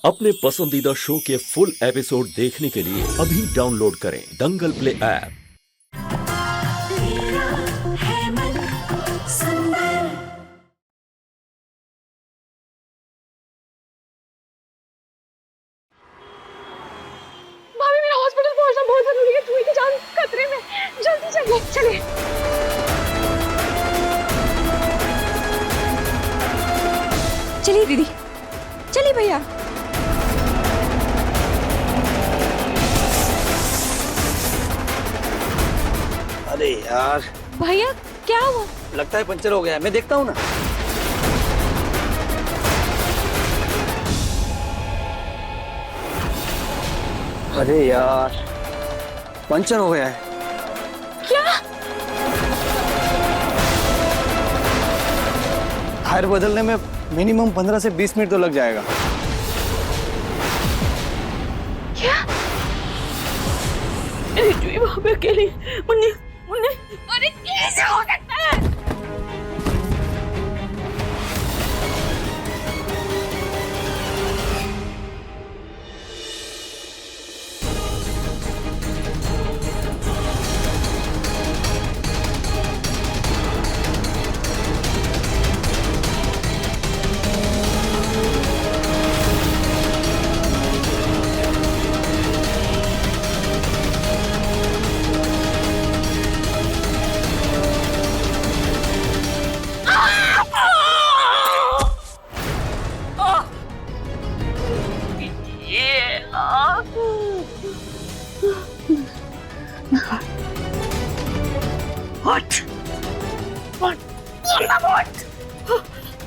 अपने पसंदीदा शो के फुल एपिसोड देखने के लिए अभी डाउनलोड करें दंगल प्ले ऐप। भाभी मेरा हॉस्पिटल पहुंचना बहुत जरूरी है। जुही की जान खतरे में। जल्दी चलिए चलिए। चलिए दीदी, चलिए भैया। अरे यार, भैया क्या हुआ? लगता है पंचर हो गया है। मैं देखता हूँ ना। अरे यार, पंचर हो गया है। क्या? टायर बदलने में मिनिमम 15 से 20 मिनट तो लग जाएगा। क्या? अरे जुही वहां पे अकेली। मुन्नी मुन्नी, अरे कैसे हो सकता है?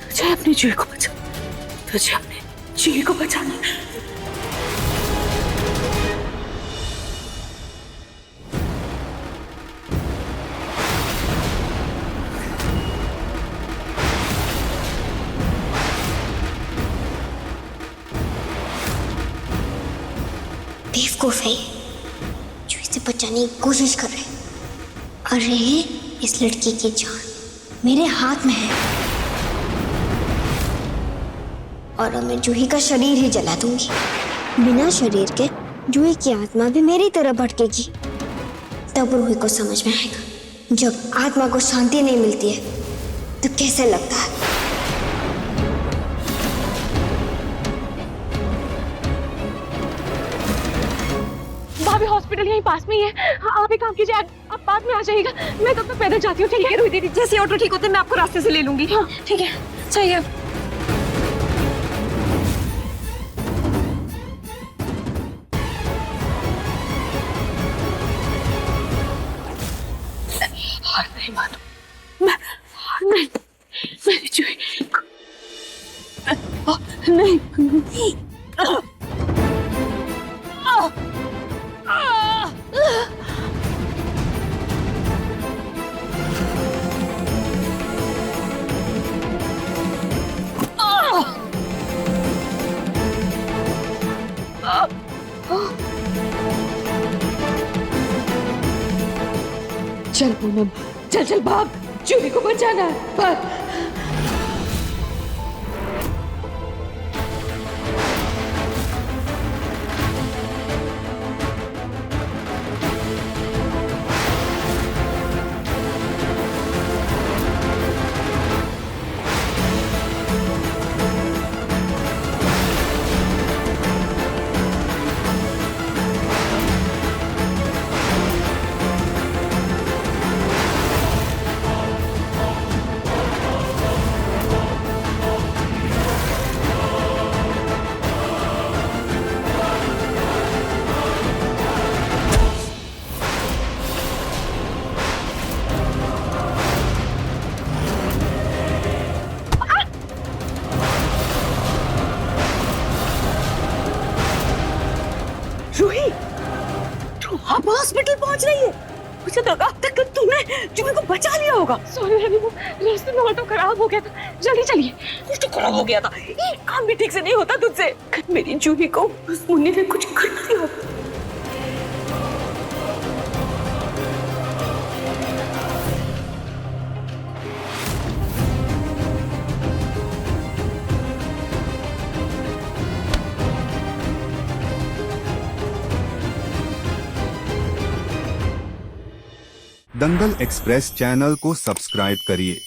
तुझे अपनी जुही को बचा, तुझे अपनी जुही को बचाना। बेवकूफ है, जो इसे बचाने की कोशिश कर रहे। अरे इस लड़की की जान मेरे हाथ में है और अब मैं जूही का शरीर ही जला दूंगी। बिना शरीर के जूही की आत्मा भी मेरी तरह भटकेगी। तब रूही को समझ में आएगा, जब आत्मा को शांति नहीं मिलती है तो कैसे लगता है। भाभी हॉस्पिटल यहीं पास में ही है। आप एक काम कीजिए, आप बाद में आ जाइएगा। मैं तब तक पैदल जाती हूँ। ठीक है रुही दीदी, जैसे ऑटो ठीक होते मैं आपको रास्ते से ले लूंगी। हाँ ठीक है, सही है। हार नहीं मानो मैं, हार नहीं। मेरी जुही नहीं। चल पूनम, चल चल भाग, जुही को बचाना है, भाग। रूही, तू अब हॉस्पिटल पहुंच रही है। मुझे लगा तक तूने जुही को बचा लिया होगा। सॉरी रवि, वो रास्ते में ऑटो खराब हो गया था। जल्दी चलिए। ऑटो खराब हो गया था, ये काम भी ठीक से नहीं होता तुझसे। मेरी जुही को उस मुन्नी ने कुछ कर दिया। दंगल एक्सप्रेस चैनल को सब्सक्राइब करिए।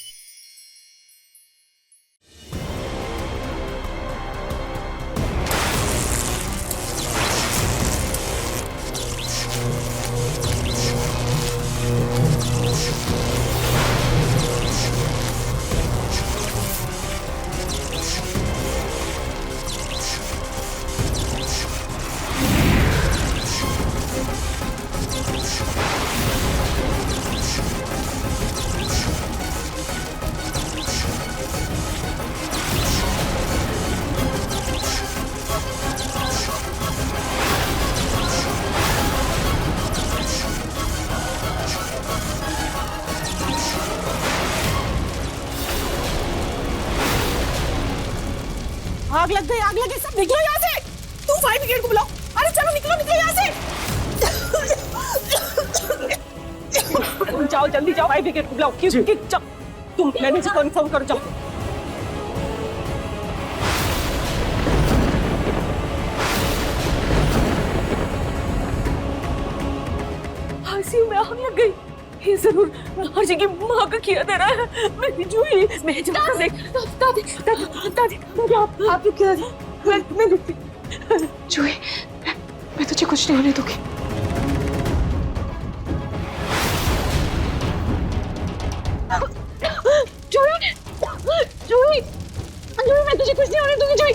आग लग गई, आग लग गई, सब निकलो यहाँ से। तू फायर ब्रिगेड को बुलाओ। अरे चलो निकलो निकलो यहाँ से। जाओ जल्दी जाओ, फायर ब्रिगेड को बुलाओ। जाओ तुम मैनेजर को इन्फॉर्म करो, जाओ। आईसीयू में आग लग गई। ये जरूर हर्षी की माँ का किया दे रहा है। मेरी जूही, मैं जब देख दादी दादी दादी आप क्या मैं जूही, मैं तुझे कुछ नहीं होने दूंगी। जूही जूही जूही, मैं तुझे कुछ नहीं होने दूंगी जूही।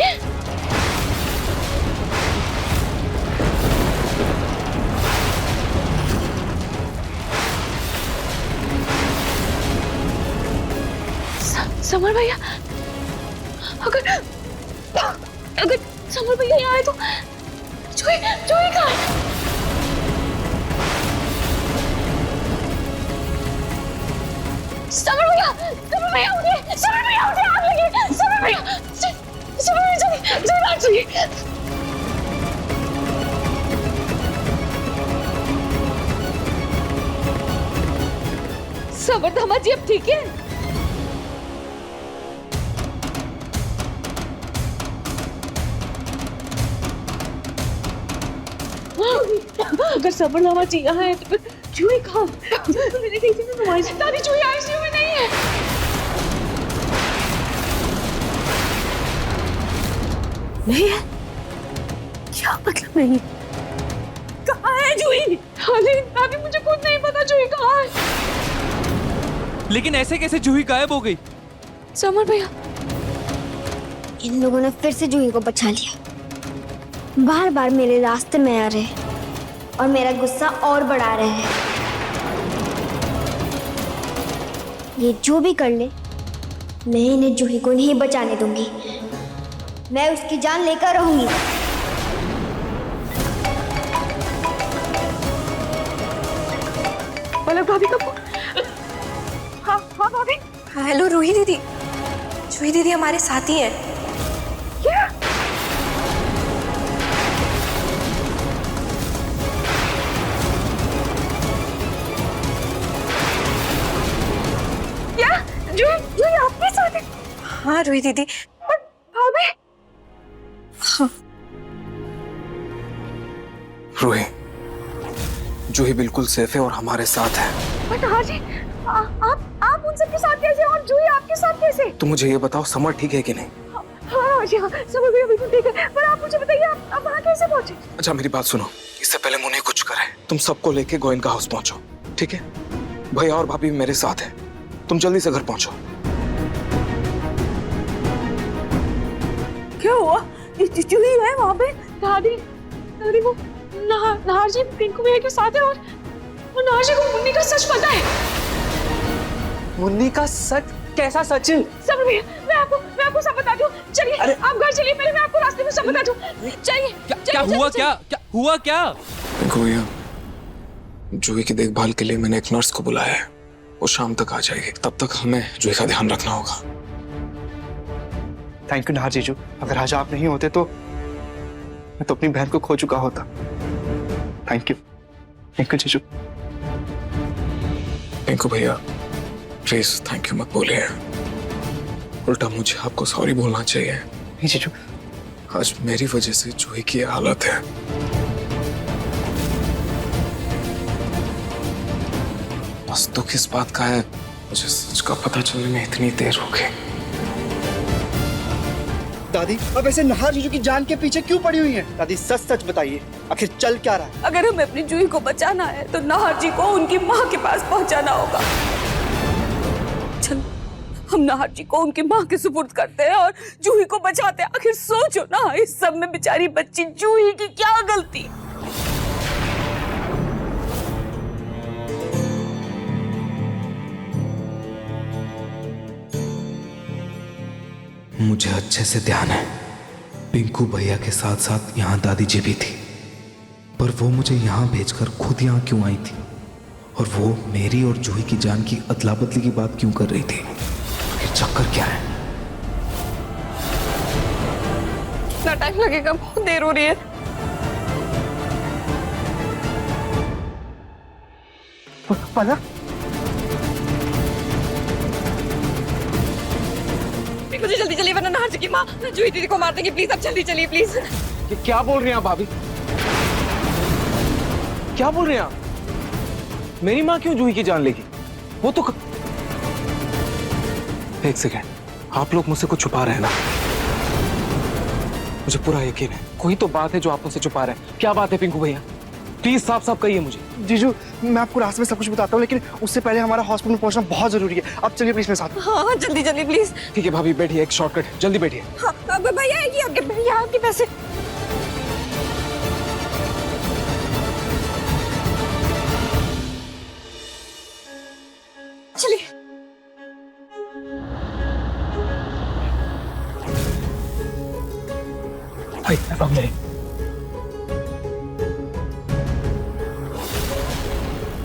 समर भैया, अगर समर भैया यहाँ आए तो जूही कहाँ है? समर भैया उठे, समर भैया उठे, आग लगी। समर भैया जल्दी समर धमा जी अब ठीक है? अगर सबरनामा जी यहाँ है तो फिर जूही कहाँ? मैंने कही थी ना दादी, जूही आईसीयू में नहीं है। नहीं है? क्या मतलब नहीं? कहाँ है जूही? अभी मुझे खुद नहीं पता जूही कहाँ है। लेकिन ऐसे कैसे जूही गायब हो गई? समर भैया, इन लोगों ने फिर से जूही को बचा लिया। बार बार मेरे रास्ते में आ रहे और मेरा गुस्सा और बढ़ा रहे हैं। ये जो भी कर ले, मैं इन्हें जूही को नहीं बचाने दूंगी। मैं उसकी जान लेकर रहूंगी। पलक भाभी का फोन। हाँ भाभी। हेलो रूही दीदी, जूही दीदी हमारे साथ ही है। क्या? जूही आपके साथ है? हाँ रूही दीदी। और भाभी? हाँ रूही, जूही बिल्कुल सेफ है और हमारे साथ है। बट हाँ जी, आप उन सबके साथ कैसे और जूही आपके साथ कैसे? तुम मुझे ये बताओ, समर ठीक है कि नहीं? हाँ जी हाँ, समर भैया बिल्कुल ठीक है। पर आप मुझे बताइए, आप वहाँ कैसे पहुँचे? अच्छा मेरी बात सुनो, इससे पहले मुन्ने कुछ करे, तुम सबको लेके गोयनका हाउस पहुंचो, ठीक है? भैया और भाभी भी मेरे साथ है, तुम जल्दी से घर पहुंचो। क्या हुआ? जूही है वहाँ पे? दादी वो नाहर जी पिंकू भैया के साथ है और नाहर जी को मुन्नी का सच पता है। मुन्नी का सच? कैसा सच? समर भैया, मैं आपको सब बता दूं। चलिए आप घर चलिए, पहले मैं आपको रास्ते में सब बता दूं। चलिए। क्या हुआ? क्या हुआ? क्या भैया, जूही की देखभाल के लिए मैंने एक नर्स को बुलाया है, वो शाम तक आ जाएगी। तब तक हमें जूही का ध्यान रखना होगा। थैंक यू नाहर जीजू, अगर आज आप नहीं होते तो मैं तो अपनी बहन को खो चुका होता। थैंक यू जीजू। पिंकू भैया प्लीज थैंक यू मत बोलिए, उल्टा मुझे आपको सॉरी बोलना चाहिए। नहीं जीजू, आज मेरी वजह से जूही की हालत है। बस दुख इस बात का है, मुझे सच का पता चलने में इतनी देर हो गई। दादी अब ऐसे नाहर जीजू की जान के पीछे क्यों पड़ी हुई हैं? दादी सच सच बताइए, आखिर चल क्या रहा है? अगर हमें अपनी जूही को बचाना है तो नाहर जी को उनकी माँ के पास पहुंचाना होगा। चल हम नाहर जी को उनकी माँ के सुपुर्द करते हैं और जूही को बचाते हैं। आखिर सोचो ना, इस सब में बेचारी बच्ची जूही की क्या गलती। मुझे अच्छे से ध्यान है, पिंकू भैया के साथ साथ यहाँ दादी जी भी थी, पर वो मुझे यहाँ भेजकर खुद यहाँ क्यों आई थी? और वो मेरी और जूही की जान की अदला बदली की बात क्यों कर रही थी? ये चक्कर क्या है? कितना टाइम लगेगा? बहुत देर हो रही है। पलक मुझे जल्दी चलिए वरना नाहर जी की माँ जूही दीदी को मार देंगे। प्लीज अब जल्दी चलिए प्लीज। ये क्या बोल रही हैं आप भाभी? क्या बोल रहे हैं आप? मेरी माँ क्यों जूही की जान लेगी? वो तो एक सेकेंड, आप लोग मुझसे कुछ छुपा रहे हैं ना? मुझे पूरा यकीन है कोई तो बात है जो आप मुझसे छुपा रहे हैं। क्या बात है पिंकू भैया? प्लीज साफ साफ कहिए मुझे। जीजू मैं आपको रास्ते में सब कुछ बताता हूँ, लेकिन उससे पहले हमारा हॉस्पिटल में पहुंचना बहुत जरूरी है। आप चलिए प्लीज मेरे साथ। हाँ जल्दी जल्दी प्लीज। ठीक है भाभी बैठिए, एक शॉर्टकट है, जल्दी बैठिए। हाँ भैया ये आगे भैया आपके पैसे। चलिए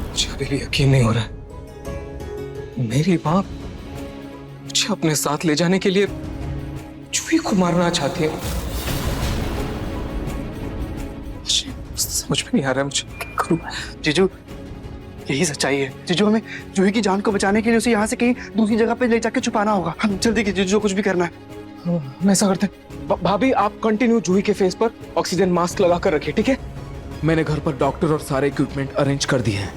मुझे अभी भी यकीन नहीं हो रहा है, मेरी माँ मुझे अपने साथ ले जाने के लिए जूही को मारना चाहती है। मुझे समझ में नहीं आ रहा है मुझे क्या करूं। जीजू यही सच्चाई है। जीजू हमें जूही की जान को बचाने के लिए उसे यहाँ से कहीं दूसरी जगह पे ले जाके छुपाना होगा। हम जल्दी कीजिए जो कुछ भी करना है। हम ऐसा करते हैं, भाभी आप कंटिन्यू जूही के फेस पर ऑक्सीजन मास्क लगा कर रखिए, ठीक है? मैंने घर पर डॉक्टर और सारे इक्विपमेंट अरेंज कर दिए हैं।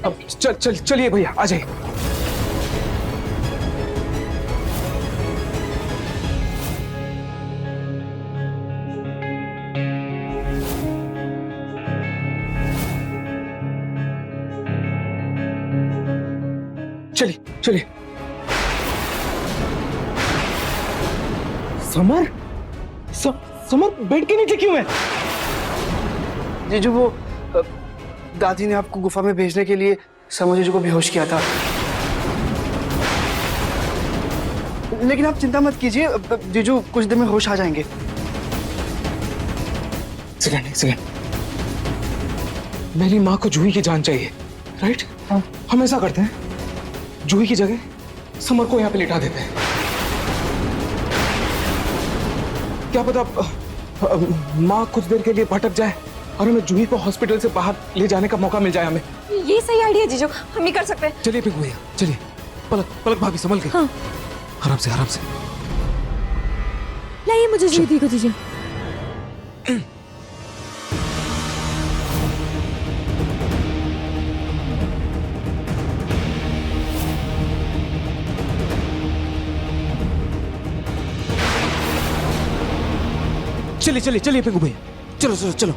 अब चलिए भैया आ जाइए। चलिए चलिए। समर समर बेड के नीचे क्यों है? जीजू वो दादी ने आपको गुफा में भेजने के लिए समर जीजू को बेहोश किया था, लेकिन आप चिंता मत कीजिए, जीजू कुछ देर में होश आ जाएंगे। सेकंड, मेरी माँ को जूही की जान चाहिए, राइट? हम ऐसा करते हैं, जूही की जगह समर को यहाँ पे लिटा देते हैं। क्या पता माँ कुछ देर के लिए भटक जाए और हमें जूही को हॉस्पिटल से बाहर ले जाने का मौका मिल जाए हमें। ये सही आइडिया जीजू, हम ही कर सकते हैं। चलिए पिंकू भैया चलिए। पलक भाभी संभल के। हाँ। आराम से लाइए मुझे जूही दी को दीजिए। चलिए पिंकू भैया, चलो।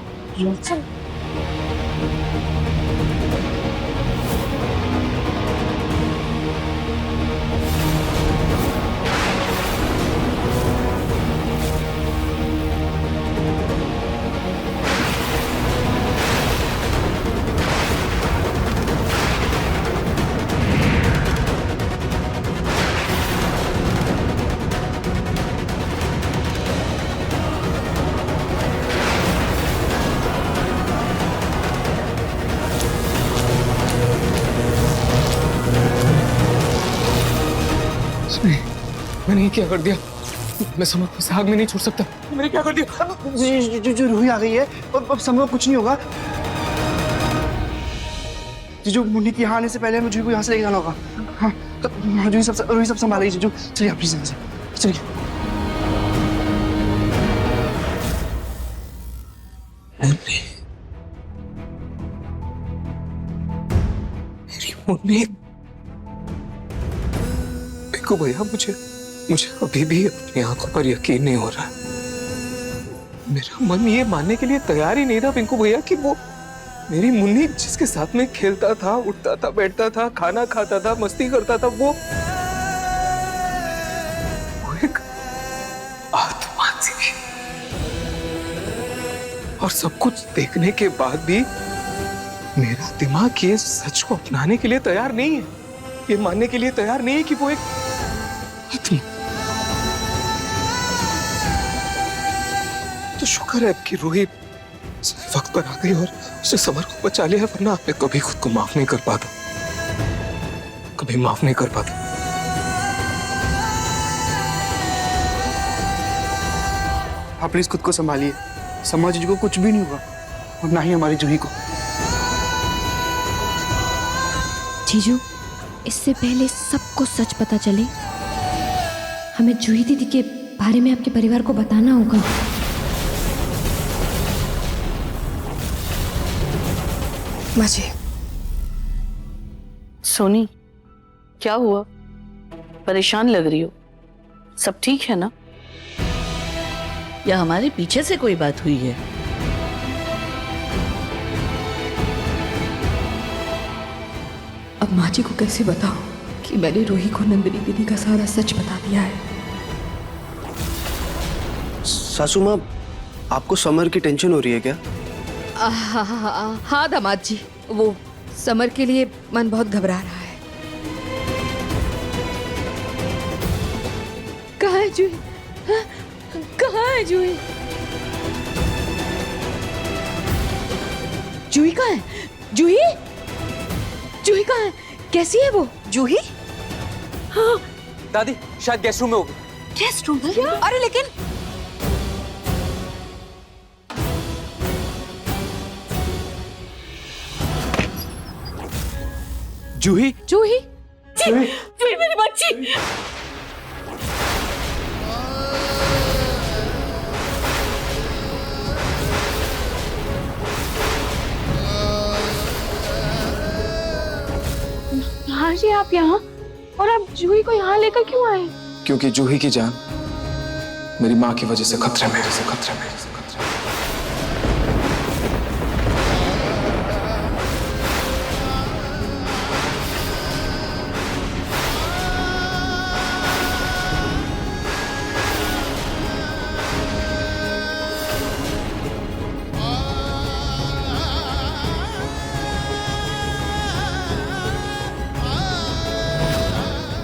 मैंने क्या कर दिया? मैं समर को आग में नहीं छोड़ सकता। मैंने क्या कर दिया? जो रूही आ गई है, अब समझ कुछ नहीं होगा। जीजू मुन्नी के यहाँ आने से पहले हमें जूही को यहाँ से लेके जाना होगा। हाँ जूही सब संभालेगी। जीजू चलिए आप प्लीज यहाँ से चलिए। मेरी मुन्नी, पिंकू भैया, मुझे अभी भी अपनी आंखों पर यकीन नहीं हो रहा है। मेरा मन ये मानने के लिए तैयार ही नहीं था पिंकू भैया कि वो मेरी मुन्नी जिसके साथ में खेलता था, उठता था, बैठता था, खाना खाता था, मस्ती करता था, वो एक आत्मा थी। और सब कुछ देखने के बाद भी मेरा दिमाग ये सच को अपनाने के लिए तैयार नहीं है, ये मानने के लिए तैयार नहीं है कि वो एक आत्मा। तो शुक्र है कि रूही सही वक्त पर आ गई और उसे समर को बचा लिया, वरना मैं कभी खुद को माफ नहीं कर पाता, कभी माफ नहीं कर पाता। आप प्लीज खुद को संभालिए। समर जी को कुछ भी नहीं हुआ और ना ही हमारी जूही को। जीजू, इससे पहले सबको सच पता चले, हमें जूही दीदी के बारे में आपके परिवार को बताना होगा। माँ जी, सोनी, क्या हुआ? परेशान लग रही हो। सब ठीक है ना? या हमारे पीछे से कोई बात हुई है? अब माँ जी को कैसे बताओ कि मैंने रूही को नंदिनी दीदी का सारा सच बता दिया है। सासू माँ, आपको समर की टेंशन हो रही है क्या? हाँ दामाद जी, वो समर के लिए मन बहुत घबरा रहा है। कहाँ है जूही? हाँ? कहाँ है जूही? जूही कहाँ है? जूही? जूही कहाँ है? कैसी है वो? जूही? हाँ। दादी शायद गेस्ट रूम में होगी। गेस्ट रूम में? अरे लेकिन जूही, जूही? जूही मेरी बच्ची! हाँ जी, आप यहाँ? और आप जूही को यहाँ लेकर क्यों आए? क्योंकि जूही की जान मेरी माँ की वजह से खतरे में।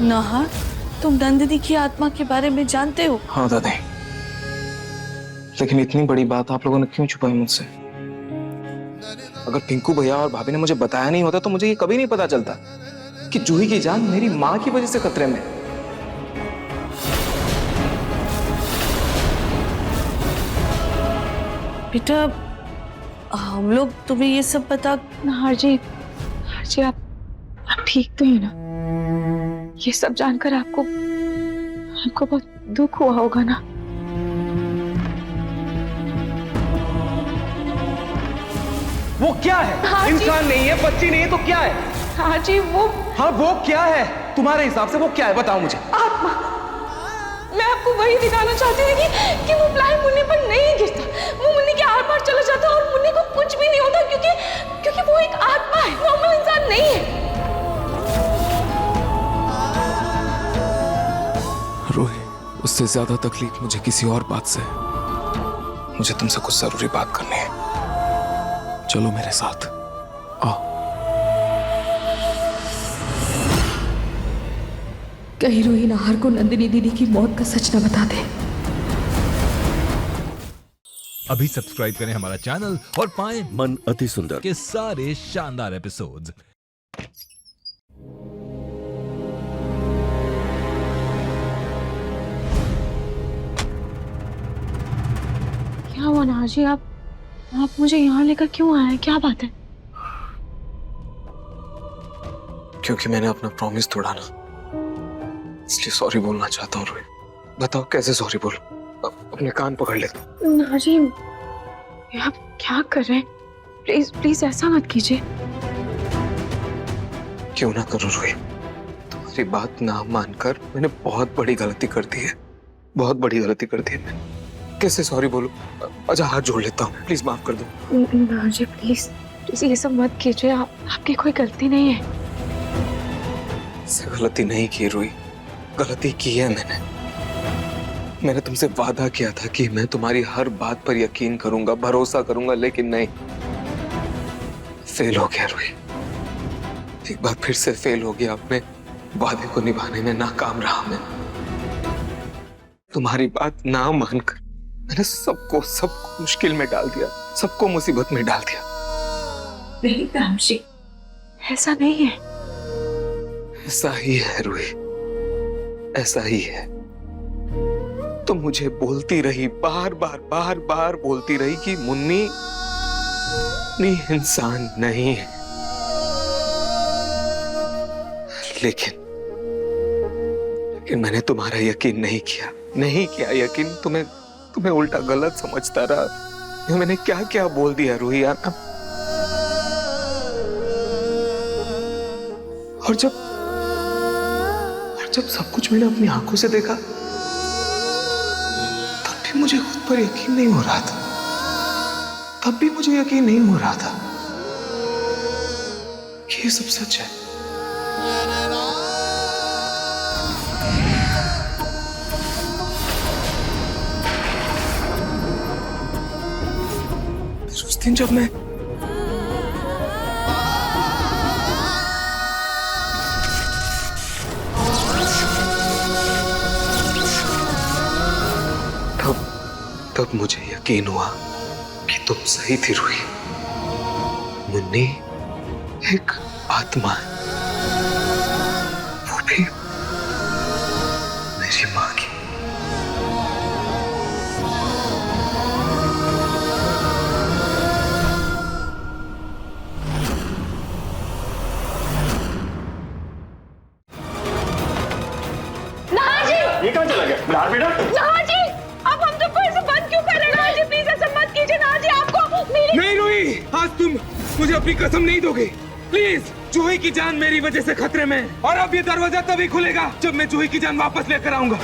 नाहा, तुम नंदिनी की आत्मा के बारे में जानते हो? हाँ दादी, लेकिन इतनी बड़ी बात आप लोगों ने क्यों छुपाई मुझसे? अगर पिंकू भैया और भाभी ने मुझे बताया नहीं होता तो मुझे ये कभी नहीं पता चलता कि जूही की जान मेरी माँ की वजह से खतरे में। बेटा, हम लोग तुम्हें ये सब बता। नाहर जी, आप ठीक तो है ना? ये सब जानकर आपको बहुत दुख हुआ होगा ना? वो क्या है? हाँ इंसान नहीं है, बच्ची नहीं है, तो क्या है? हाँ जी, वो क्या है? तुम्हारे हिसाब से वो क्या है? बताओ मुझे। आत्मा। मैं आपको वही दिखाना चाहती थी कि वो प्लान मुन्नी पर नहीं गिरता, वो मुन्नी के आर पार चला जाता और मुन्नी को कुछ भी नहीं होता, क्योंकि वो एक आत्मा है, नॉर्मल इंसान नहीं है। रोही, उससे ज्यादा तकलीफ मुझे किसी और बात से है। मुझे तुमसे कुछ जरूरी बात करनी है, चलो मेरे साथ आओ। कहीं रूही नाहर को नंदिनी दीदी की मौत का सच न बता दे। अभी सब्सक्राइब करें हमारा चैनल और पाएं मन अति सुंदर के सारे शानदार एपिसोड्स। क्या हुआ नाहर जी? आप मुझे यहाँ लेकर क्यों आए हैं? क्या बात है? क्योंकि मैंने अपना प्रॉमिस तोड़ा ना, इसलिए सॉरी बोलना चाहता हूँ। रोही, बताओ कैसे सॉरी बोलूं? अपने कान पकड़ लेता हूँ। नाहर जी, आप क्या कर रहे हैं? प्लीज ऐसा मत कीजिए। क्यों ना करूं रूही, तुम्हारी बात ना मानकर मैंने बहुत बड़ी गलती कर दी है, बहुत बड़ी गलती कर दी है मैंने। कैसे सॉरी बोलूं? अच्छा हाथ जोड़ लेता हूँ, प्लीज माफ कर दो। ना जी प्लीज प्लीज ये सब मत कीजिए, आपकी कोई गलती नहीं है। से गलती नहीं की रूही, गलती की है मैंने तुमसे वादा किया था कि मैं तुम्हारी हर बात पर यकीन करूंगा, भरोसा करूंगा, लेकिन नहीं, फेल हो गया रूही। एक बार फिर से फेल हो गया, अपने वादे को निभाने में नाकाम रहा मैं। तुम्हारी बात ना मानकर मैंने सबको मुश्किल में डाल दिया, सबको मुसीबत में डाल दिया। नहीं रामजी, ऐसा नहीं है। ऐसा ही है रूही, ऐसा ही है। तुम मुझे बोलती रही, बार बार बोलती रही कि मुन्नी इंसान नहीं है, लेकिन मैंने तुम्हारा यकीन नहीं किया यकीन। तुम्हें उल्टा गलत समझता रहा। मैंने क्या क्या बोल दिया रूही यार। और जब सब कुछ मैंने अपनी आंखों से देखा, तब भी मुझे खुद पर यकीन नहीं हो रहा था, कि ये सब सच है। उस दिन जब मैं तब मुझे यकीन हुआ कि तुम सही थी रूही। मुन्नी एक आत्मा है, वो भी मेरी माँ की। ये कहाँ चला गया? बिलार बेटा, ना जी, अब हम सबको ऐसे बंद क्यों कर रहे हैं? ना जी प्लीज ऐसे मत कीजिए। ना जी आपको नहीं रूही, आज तुम मुझे अपनी कसम नहीं दोगे प्लीज। जूही की जान मेरी वजह से खतरे में है, और अब ये दरवाजा तभी खुलेगा जब मैं जूही की जान वापस लेकर आऊंगा।